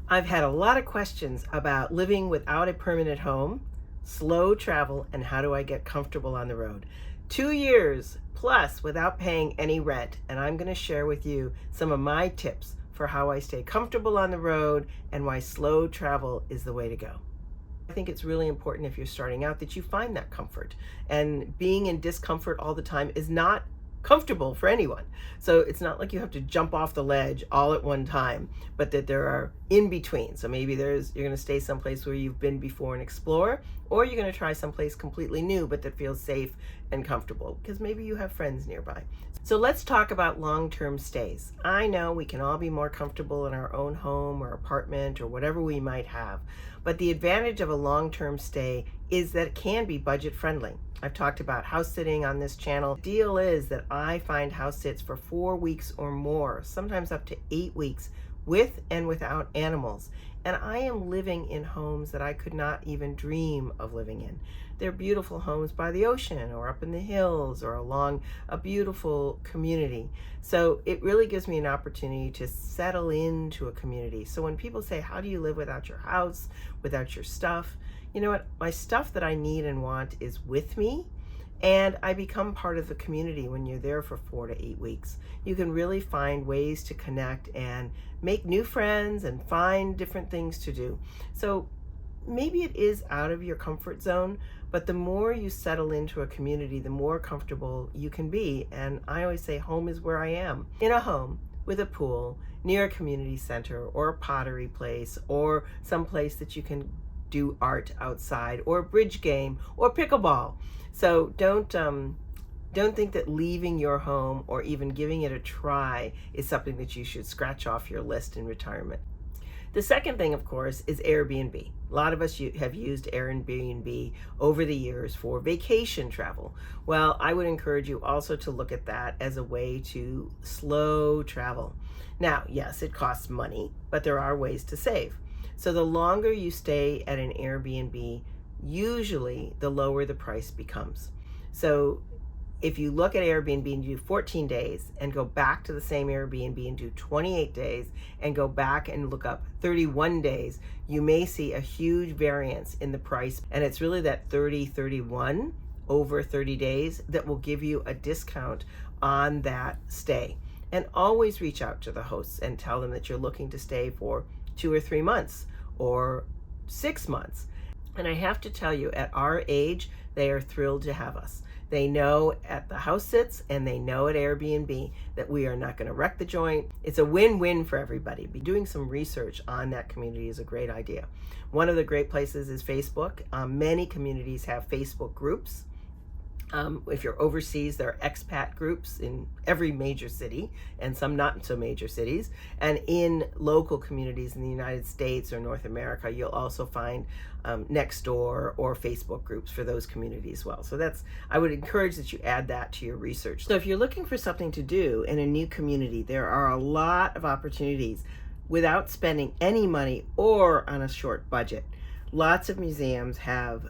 I've had a lot of questions about living without a permanent home, slow travel, and how do I get comfortable on the road. 2 years plus without paying any rent, and I'm going to share with you some of my tips for how I stay comfortable on the road and why slow travel is the way to go. I think it's really important if you're starting out that you find that comfort, and being in discomfort all the time is not comfortable for anyone. So it's not like you have to jump off the ledge all at one time, but that there are in between. So maybe you're going to stay someplace where you've been before and explore, or you're going to try someplace completely new but that feels safe and comfortable because maybe you have friends nearby. So let's talk about long-term stays. I know we can all be more comfortable in our own home or apartment or whatever we might have, but the advantage of a long-term stay is that it can be budget friendly. I've talked about house sitting on this channel. The deal is that I find house sits for 4 weeks or more, sometimes up to 8 weeks, with and without animals. And I am living in homes that I could not even dream of living in. They're beautiful homes by the ocean or up in the hills or along a beautiful community. So it really gives me an opportunity to settle into a community. So when people say, how do you live without your house, without your stuff? You know what? My stuff that I need and want is with me, and I become part of the community when you're there for 4 to 8 weeks. You can really find ways to connect and make new friends and find different things to do. So maybe it is out of your comfort zone, but the more you settle into a community, the more comfortable you can be. And I always say home is where I am, in a home with a pool, near a community center or a pottery place or some place that you can do art outside or a bridge game or pickleball. So don't think that leaving your home or even giving it a try is something that you should scratch off your list in retirement. The second thing, of course, is Airbnb. A lot of us have used Airbnb over the years for vacation travel. Well, I would encourage you also to look at that as a way to slow travel. Now, yes, it costs money, but there are ways to save. So the longer you stay at an Airbnb, usually the lower the price becomes. So if you look at Airbnb and do 14 days and go back to the same Airbnb and do 28 days and go back and look up 31 days, you may see a huge variance in the price. And it's really that 30-31 over 30 days that will give you a discount on that stay. And always reach out to the hosts and tell them that you're looking to stay for 2 or 3 months or 6 months. And I have to tell you, at our age, they are thrilled to have us. They know at the house sits and they know at Airbnb that we are not going to wreck the joint. It's a win-win for everybody. Doing some research on that community is a great idea. One of the great places is Facebook. Many communities have Facebook groups. If you're overseas, there are expat groups in every major city and some not so major cities. And in local communities in the United States or North America, you'll also find Nextdoor or Facebook groups for those communities as well. So I would encourage that you add that to your research. So if you're looking for something to do in a new community, there are a lot of opportunities without spending any money or on a short budget. Lots of museums have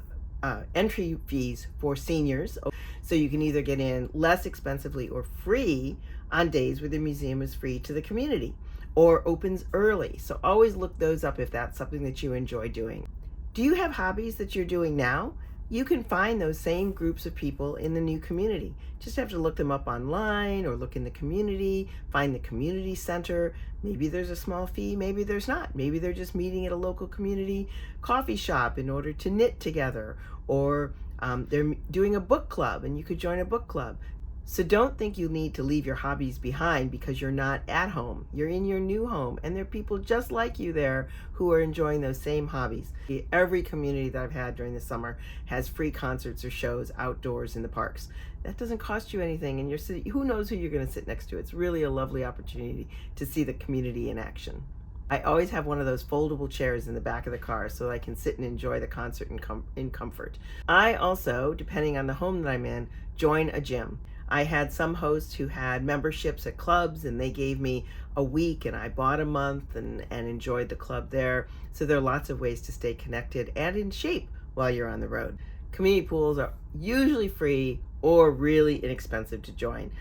entry fees for seniors, so you can either get in less expensively or free on days where the museum is free to the community or opens early. So always look those up if that's something that you enjoy doing. Do you have hobbies that you're doing now? You can find those same groups of people in the new community. Just have to look them up online or look in the community, find the community center. Maybe there's a small fee, maybe there's not. Maybe they're just meeting at a local community coffee shop in order to knit together, or they're doing a book club and you could join a book club. So don't think you need to leave your hobbies behind because you're not at home. You're in your new home and there are people just like you there who are enjoying those same hobbies. Every community that I've had during the summer has free concerts or shows outdoors in the parks. That doesn't cost you anything, and who knows who you're going to sit next to. It's really a lovely opportunity to see the community in action. I always have one of those foldable chairs in the back of the car so I can sit and enjoy the concert in comfort. I also, depending on the home that I'm in, join a gym. I had some hosts who had memberships at clubs and they gave me a week and I bought a month and enjoyed the club there. So there are lots of ways to stay connected and in shape while you're on the road. Community pools are usually free or really inexpensive to join.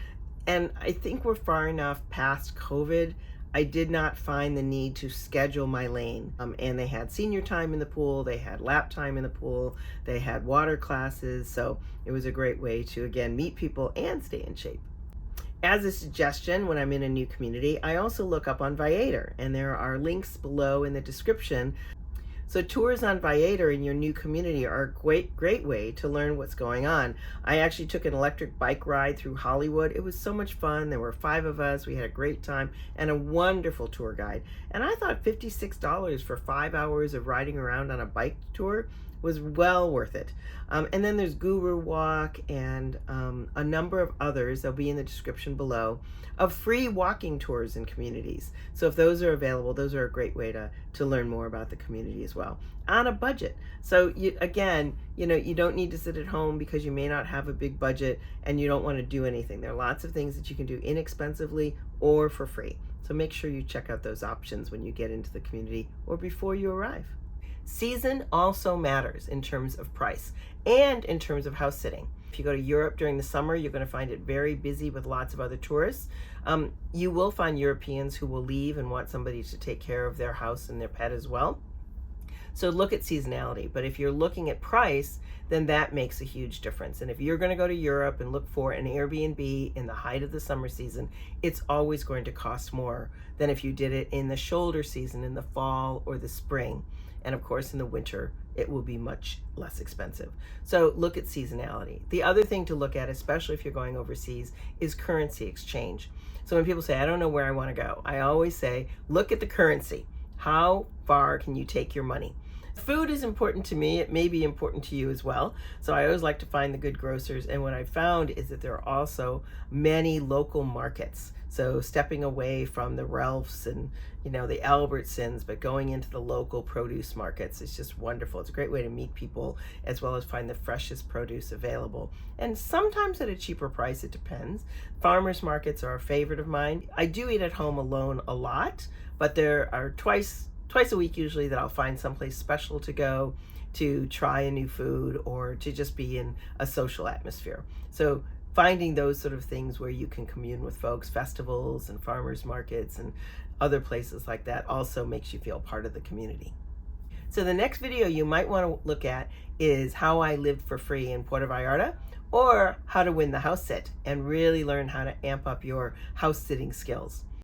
And I think we're far enough past COVID. I did not find the need to schedule my lane. And they had senior time in the pool, they had lap time in the pool, they had water classes. So it was a great way to, again, meet people and stay in shape. As a suggestion, when I'm in a new community, I also look up on Viator, and there are links below in the description. So tours on Viator in your new community are a great way to learn what's going on. I actually took an electric bike ride through Hollywood. It was so much fun. There were 5 of us. We had a great time and a wonderful tour guide. And I thought $56 for 5 hours of riding around on a bike tour was well worth it. And then there's Guru Walk and a number of others, they'll be in the description below, of free walking tours in communities. So if those are available, those are a great way to learn more about the community as well, on a budget. So again, you don't need to sit at home because you may not have a big budget and you don't want to do anything. There are lots of things that you can do inexpensively or for free. So make sure you check out those options when you get into the community or before you arrive. Season also matters in terms of price and in terms of house sitting. If you go to Europe during the summer, you're going to find it very busy with lots of other tourists. You will find Europeans who will leave and want somebody to take care of their house and their pet as well. So look at seasonality. But if you're looking at price, then that makes a huge difference. And if you're going to go to Europe and look for an Airbnb in the height of the summer season, it's always going to cost more than if you did it in the shoulder season, in the fall or the spring. And of course, in the winter, it will be much less expensive. So look at seasonality. The other thing to look at, especially if you're going overseas, is currency exchange. So when people say, I don't know where I want to go, I always say, look at the currency. How far can you take your money? Food is important to me. It may be important to you as well. So I always like to find the good grocers. And what I found is that there are also many local markets. So stepping away from the Ralphs and the Albertsons, but going into the local produce markets is just wonderful. It's a great way to meet people as well as find the freshest produce available. And sometimes at a cheaper price, it depends. Farmers markets are a favorite of mine. I do eat at home alone a lot, but there are twice a week usually that I'll find someplace special to go to try a new food or to just be in a social atmosphere. So finding those sort of things where you can commune with folks, festivals and farmers markets and other places like that, also makes you feel part of the community. So the next video you might want to look at is how I lived for free in Puerto Vallarta, or how to win the house sit and really learn how to amp up your house sitting skills.